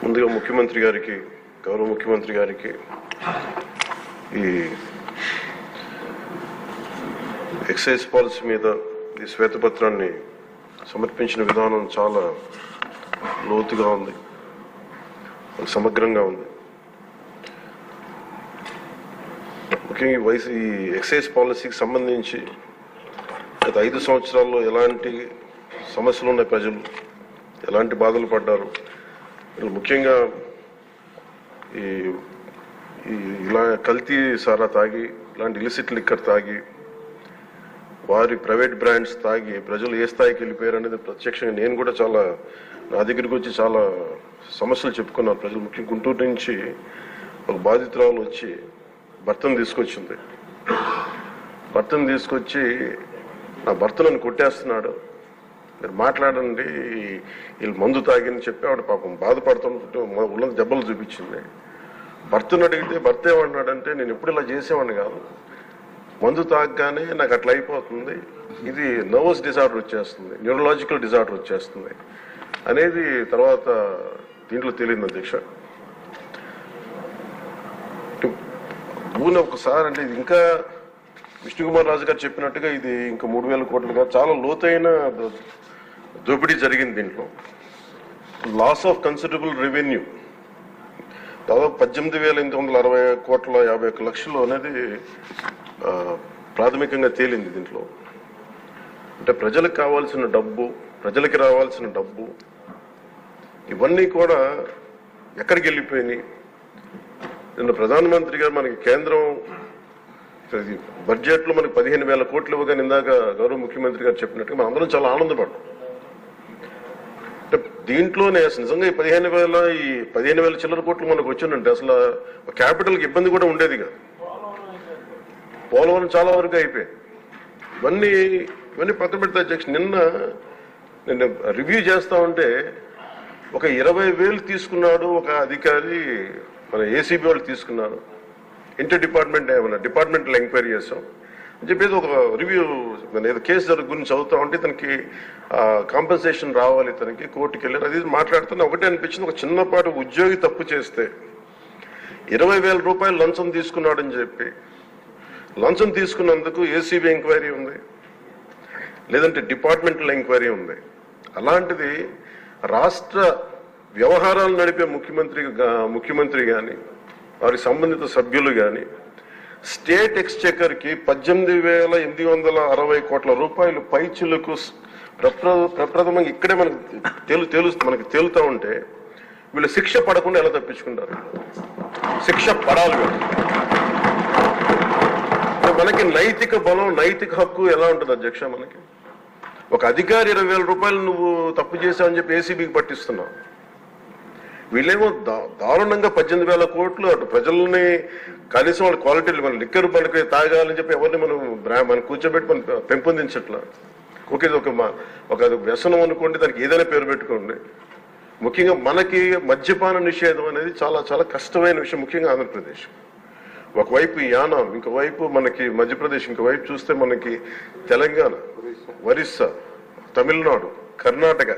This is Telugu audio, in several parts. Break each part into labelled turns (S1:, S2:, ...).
S1: ముందుగా ముఖ్యమంత్రి గారికి, గౌరవ ముఖ్యమంత్రి గారికి ఈ ఎక్సైజ్ పాలసీ మీద ఈ శ్వేతపత్రాన్ని సమర్పించిన విధానం చాలా లోతుగా ఉంది, సమగ్రంగా ఉంది. ముఖ్యంగా ఈ ఎక్సైజ్ పాలసీకి సంబంధించి గత 5 సంవత్సరాల్లో ఎలాంటి సమస్యలు ఉన్నాయి, ప్రజలు ఎలాంటి బాధలు పడ్డారు, ముఖ్యంగా ఇలా కల్తీ సారా తాగి, ఇలాంటి ఇలిసిట్ లిక్కర్ తాగి, వారి ప్రైవేట్ బ్రాండ్స్ తాగి ప్రజలు ఏ స్థాయికి వెళ్ళిపోయారు అనేది ప్రత్యక్షంగా నేను కూడా చాలా నా దగ్గరికి వచ్చి చాలా సమస్యలు చెప్పుకున్నారు ప్రజలు. ముఖ్యంగా గుంటూరు నుంచి ఒక బాధితురాలు వచ్చి భర్తను తీసుకొచ్చింది. భర్తను తీసుకొచ్చి నా భర్త నన్ను కొట్టేస్తున్నాడు, మీరు మాట్లాడండి, వీళ్ళు మందు తాగిని చెప్పి ఆవిడ పాపం బాధపడుతుంటే ఉళ్ళ దెబ్బలు చూపించింది. భర్తను అడిగితే భర్త ఏమన్నాడంటే, నేను ఎప్పుడు ఇలా చేసేవాడిని కాదు, మందు తాగగానే నాకు అట్లా అయిపోతుంది, ఇది నర్వస్ డిజార్డర్ వచ్చేస్తుంది, న్యూరలాజికల్ డిజార్డర్ వచ్చేస్తుంది అనేది తర్వాత దీంట్లో తెలియదు అధ్యక్ష. భూని ఒకసారి అంటే ఇది ఇంకా విష్ణుకుమార్ రాజు గారు చెప్పినట్టుగా ఇది ఇంకా 3,000 కోట్లుగా చాలా లోతైన దోపిడీ జరిగింది. దీంట్లో లాస్ ఆఫ్ కన్సిడరబుల్ రెవెన్యూ దాదాపు 18,860 కోట్ల 51 లక్షలు అనేది ప్రాథమికంగా తేలింది. దీంట్లో అంటే ప్రజలకు కావాల్సిన డబ్బు, ప్రజలకి రావాల్సిన డబ్బు ఇవన్నీ కూడా ఎక్కడికి వెళ్ళిపోయినాయి. నిన్న ప్రధానమంత్రి గారు మనకి కేంద్రం బడ్జెట్లో మనకి 15,000 కోట్లు ఇవ్వగానే ఇందాక గౌరవ ముఖ్యమంత్రి గారు చెప్పినట్టుగా మనం అందరం చాలా ఆనందపడ్డాం. అంటే దీంట్లోనే నిజంగా ఈ 15,000 చిల్లర కోట్లు మనకు వచ్చిందంటే అసలు క్యాపిటల్కి ఇబ్బంది కూడా ఉండేది కాదు. పోలవరం చాలా వరకు అయిపోయాయి. ఇవన్నీ పక్కన పెడితే అధ్యక్ష, నిన్న రివ్యూ చేస్తా ఉంటే ఒక 20,000 తీసుకున్నాడు ఒక అధికారి, మన ఏసీబీ వాళ్ళు తీసుకున్నారు. ఇంటర్ డిపార్ట్మెంటల్ ఎంక్వైరీ చేస్తాం అని చెప్పేసి ఒక రివ్యూ ఏదో కేసు గురించి చదువుతా ఉంటే తనకి కాంపెన్సేషన్ రావాలి, తనకి కోర్టుకి వెళ్ళారు. అది మాట్లాడుతున్నా ఒకటే అనిపించింది, ఒక చిన్నపాటి ఉద్యోగి తప్పు చేస్తే 20,000 రూపాయలు లంచం తీసుకున్నాడని చెప్పి లంచం తీసుకున్నందుకు ఏసీబీ ఎంక్వైరీ ఉంది, లేదంటే డిపార్ట్మెంటల్ ఎంక్వైరీ ఉంది. అలాంటిది రాష్ట్ర వ్యవహారాలు నడిపే ముఖ్యమంత్రి కానీ వారికి సంబంధిత సభ్యులు కానీ స్టేట్ ఎక్స్చెకర్కి 18,860 కోట్ల రూపాయలు పైచిలకు ప్రప్రథమంగా ఇక్కడే మనకి తేలుతా ఉంటే వీళ్ళు శిక్ష పడకుండా ఎలా తప్పించుకుంటారు? శిక్ష పడాలి. మనకి నైతిక బలం, నైతిక హక్కు ఎలా ఉంటుంది అధ్యక్ష? మనకి ఒక అధికారి 20,000 రూపాయలు నువ్వు తప్పు చేశావని చెప్పి ఏసీబీకి పట్టిస్తున్నావు. వీళ్ళేమో దారుణంగా 18,000 కోట్లు అటు ప్రజల్ని కనీసం వాళ్ళ క్వాలిటీలు మన లిక్కర్ మనకి తాగాలని చెప్పి ఎవరిని మనం కూర్చోబెట్టి మనం పెంపొందించట్లా. ఓకే, ఒక వ్యసనం అనుకోండి, దానికి ఏదైనా పేరు పెట్టుకోండి. ముఖ్యంగా మనకి మద్యపాన నిషేధం అనేది చాలా చాలా కష్టమైన విషయం, ముఖ్యంగా ఆంధ్రప్రదేశ్. ఒకవైపు యానాం, ఇంకోవైపు మనకి మధ్యప్రదేశ్, ఇంకోవైపు చూస్తే మనకి తెలంగాణ, ఒరిస్సా, తమిళనాడు, కర్ణాటక,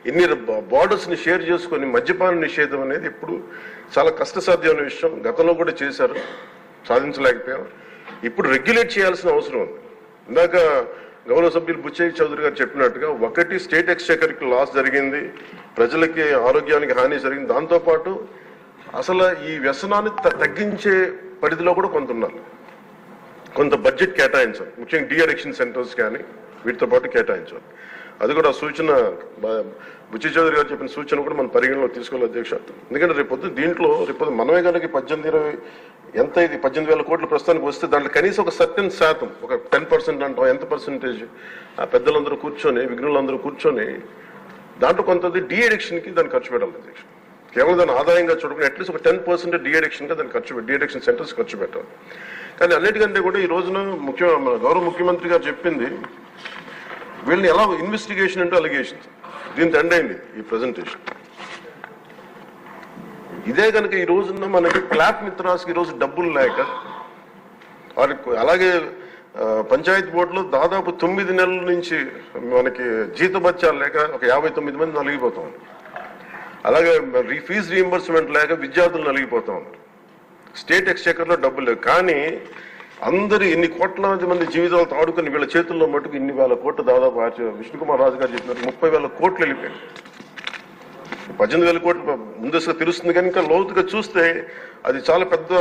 S1: ఇన్ని బార్డర్స్ ని షేర్ చేసుకుని మద్యపాన నిషేధం అనేది ఇప్పుడు చాలా కష్టసాధ్యమైన విషయం. గతంలో కూడా చేశారు, సాధించలేకపోయాం. ఇప్పుడు రెగ్యులేట్ చేయాల్సిన అవసరం ఉంది. ఇందాక గౌరవ సభ్యులు బుచ్చయ్య చౌదరి గారు చెప్పినట్టుగా ఒకటి స్టేట్ ఎక్స్చెకర్కి లాస్ జరిగింది, ప్రజలకి ఆరోగ్యానికి హాని జరిగింది. దాంతోపాటు అసలు ఈ వ్యసనాన్ని తగ్గించే పరిధిలో కూడా కొంత ఉండాలి, కొంత బడ్జెట్ కేటాయించాలి. ముఖ్యంగా డీ అడిక్షన్ సెంటర్స్ కానీ వీటితో పాటు కేటాయించాలి. అది కూడా సూచన బుచ్చయ్య చౌదరి గారు చెప్పిన సూచన కూడా మనం పరిగణలోకి తీసుకోవాలి అధ్యక్ష. ఎందుకంటే రేపొద్దు మనమే కనుక 18,000 కోట్లు ప్రస్తుతానికి వస్తే దాంట్లో కనీసం ఒక సర్టెన్ శాతం, ఒక 10% అంటాం, ఎంత పర్సెంటేజ్ పెద్దలందరూ కూర్చొని, విఘ్నులందరూ కూర్చొని దాంట్లో కొంత డీ అడిక్షన్కి దాన్ని ఖర్చు పెట్టాలి అధ్యక్ష. కేవలం దాన్ని ఆదాయంగా చూడకుండా అట్లీస్ట్ ఒక 10% డీ అడిక్షన్గా దాన్ని డీ అడిక్షన్ సెంటర్స్ ఖర్చు పెట్టాలి. కానీ అన్నిటికంటే కూడా ఈ రోజున గౌరవ ముఖ్యమంత్రి గారు చెప్పింది, వీళ్ళని ఎలా ఇన్వెస్టిగేషన్ అంటే అలిగేషన్స్, దీంతో ఎండ్ అయింది ఈ ప్రజెంటేషన్. ఇదే కనుక ఈ రోజున మనకి క్లాప్ మిత్రాస్కి ఈరోజు డబ్బులు లేక, వారికి అలాగే పంచాయతీ బోర్డులో దాదాపు 9 నెలల నుంచి మనకి జీతభత్యాలు లేక ఒక 59 మంది నలిగిపోతాం. అలాగే ఫీజు రీఎంబర్స్మెంట్ లేక విద్యార్థులు నలిగిపోతా ఉన్నారు. స్టేట్ ఎక్స్చెకర్లో డబ్బులు లేవు. కానీ అందరూ ఇన్ని కోట్లాది మంది జీవితాలతో ఆడుకుని వీళ్ళ చేతుల్లో మటుకు ఇన్ని వేల కోట్లు దాదాపు విష్ణుకుమార్ రాజు గారు చెప్పినట్టు 30,000 కోట్లు వెళ్ళిపోయాయి. 18,000 కోట్లు ముందస్తుగా తెలుస్తుంది. కానీ ఇంకా లోతుగా చూస్తే అది చాలా పెద్ద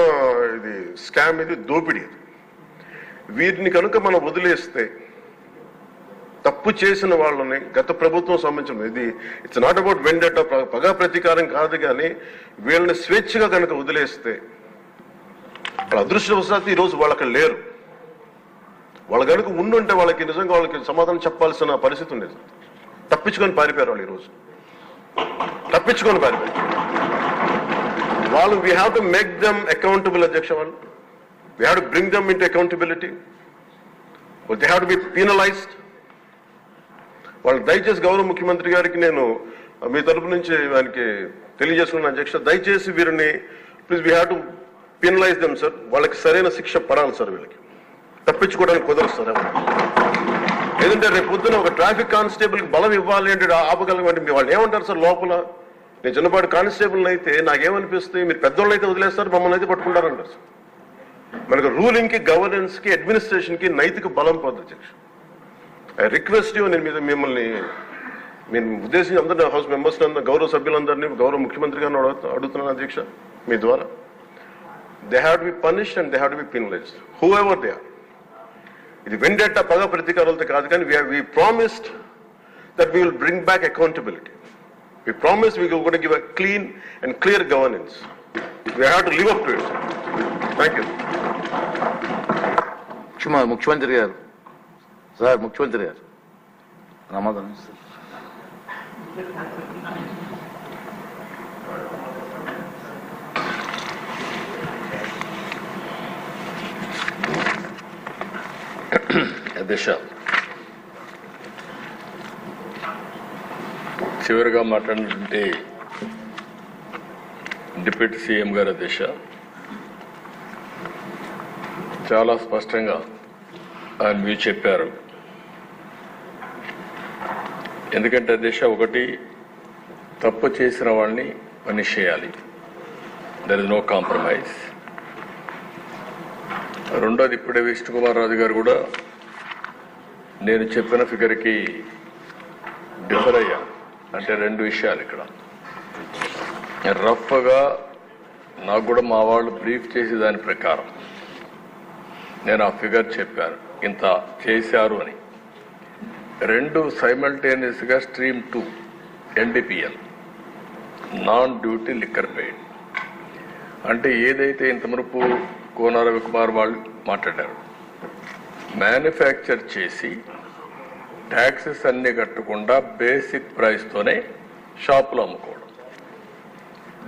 S1: ఇది స్కామ్, ఇది దోపిడీ. వీటిని కనుక మనం వదిలేస్తే, తప్పు చేసిన వాళ్ళని గత ప్రభుత్వం సంబంధించిన ఇది ఇట్స్ నాట్ అబౌట్ వెండట, పగా ప్రతీకారం కాదు. కానీ వీళ్ళని స్వేచ్ఛగా కనుక వదిలేస్తే, వాళ్ళ అదృష్టవశాత్తు ఈరోజు వాళ్ళు అక్కడ లేరు. వాళ్ళు కనుక ఉండుంటే వాళ్ళకి నిజంగా వాళ్ళకి సమాధానం చెప్పాల్సిన పరిస్థితి ఉండేది. తప్పించుకొని పారిపోయారు వాళ్ళు. ఈరోజు తప్పించుకొని పారిపోయారు వాళ్ళు. We have to make them accountable అధ్యక్ష. వాళ్ళు we have to bring them into accountability. They have to be penalised. వాళ్ళు దయచేసి గౌరవ ముఖ్యమంత్రి గారికి నేను మీ తరపు నుంచి ఆయనకి తెలియజేసుకున్నాను అధ్యక్ష, దయచేసి వీరిని please we have to penalise them sir. వాళ్ళకి సరైన శిక్ష పడాలి సార్. వీళ్ళకి తప్పించుకోవడానికి కుదరదు సార్. ఏదంటే రేపు పొద్దున ఒక ట్రాఫిక్ కానిస్టేబుల్కి బలం ఇవ్వాలి అంటే ఆపగలమంటే వాళ్ళు ఏమంటారు సార్ లోపల? నేను చిన్నపాటి కానిస్టేబుల్ని అయితే నాకేమనిపిస్తుంది, మీరు పెద్దోళ్ళు అయితే వదిలేస్తారు, మమ్మల్ని అయితే పట్టుకుంటారంటారు సార్. మనకు రూలింగ్కి, గవర్నెన్స్కి, అడ్మినిస్ట్రేషన్కి నైతిక బలం పోతుంది అధ్యక్ష. ఐ రిక్వెస్ట్ యూ, నేను మిమ్మల్ని ఉద్దేశించి అందరినీ హౌస్ మెంబర్స్ గౌరవ సభ్యులందరినీ గౌరవ ముఖ్యమంత్రి గారిని అడుగుతున్నాను అధ్యక్ష మీ ద్వారా. They have to be punished and they have to be penalised whoever they are. ఇది వెండట పగ ప్రతీకారాలతో కాదు. కానీ we promised that we will bring back accountability. We promised we were going to give a clean and clear governance. We have to live up to it. Thank you.
S2: ముఖ్యమంత్రి గారు సార్, ముఖ్యమంత్రి గారు సమాధానం సార్.
S3: అధ్యక్ష, చివరిగా మాట్లాడినటువంటి డిప్యూటీ సీఎం గారు అధ్యక్ష చాలా స్పష్టంగా ఆయన మీరు చెప్పారు. ఎందుకంటే అధ్యక్ష, ఒకటి తప్పు చేసిన వాళ్ళని పనిష్ చేయాలి, దర్ ఇస్ నో కాంప్రమైజ్. రెండోది, ఇప్పుడే విష్ణుకుమార్ రాజు గారు కూడా నేను చెప్పిన ఫిగర్కి డిఫర్ అయ్యా. అంటే రెండు విషయాలు ఇక్కడ రఫ్గా నాకు కూడా మా వాళ్ళు బ్రీఫ్ చేసి దాని ప్రకారం నేను ఆ ఫిగర్ చెప్పాను, ఇంత చేశారు అని. రెండు సైమల్టేనియస్గా stream 2 NDPL non duty liquor paid. అంటే ఏదైతే ఇంతవరకు కోన రవికుమార్ వాళ్ళు మాట్లాడారు, మ్యానుఫ్యాక్చర్ చేసి ట్యాక్సెస్ అన్ని కట్టకుండా బేసిక్ ప్రైస్తోనే షాపులో అమ్ముకోవడం.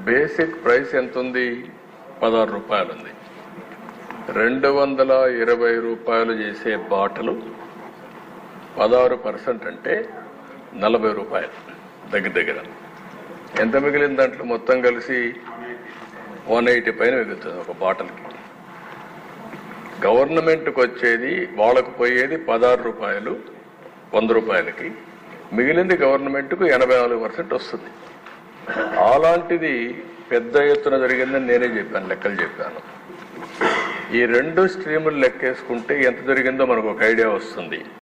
S3: బేసిక్ ప్రైస్ ఎంత ఉంది? 16 రూపాయలు ఉంది. 220 రూపాయలు చేసే బాటలు 16% అంటే 40 రూపాయలు దగ్గర. ఎంత మిగిలిన దాంట్లో మొత్తం కలిసి 180 పైన మిగులుతుంది ఒక బాటల్కి. గవర్నమెంట్కి వచ్చేది, వాళ్ళకు పోయేది 16 రూపాయలు 100 రూపాయలకి, మిగిలింది గవర్నమెంట్కు 84% వస్తుంది. అలాంటిది పెద్ద ఎత్తున జరిగిందని నేనే చెప్పాను, లెక్కలు చెప్పాను. ఈ రెండు స్ట్రీములు లెక్కేసుకుంటే ఎంత జరిగిందో మనకు ఒక ఐడియా వస్తుంది.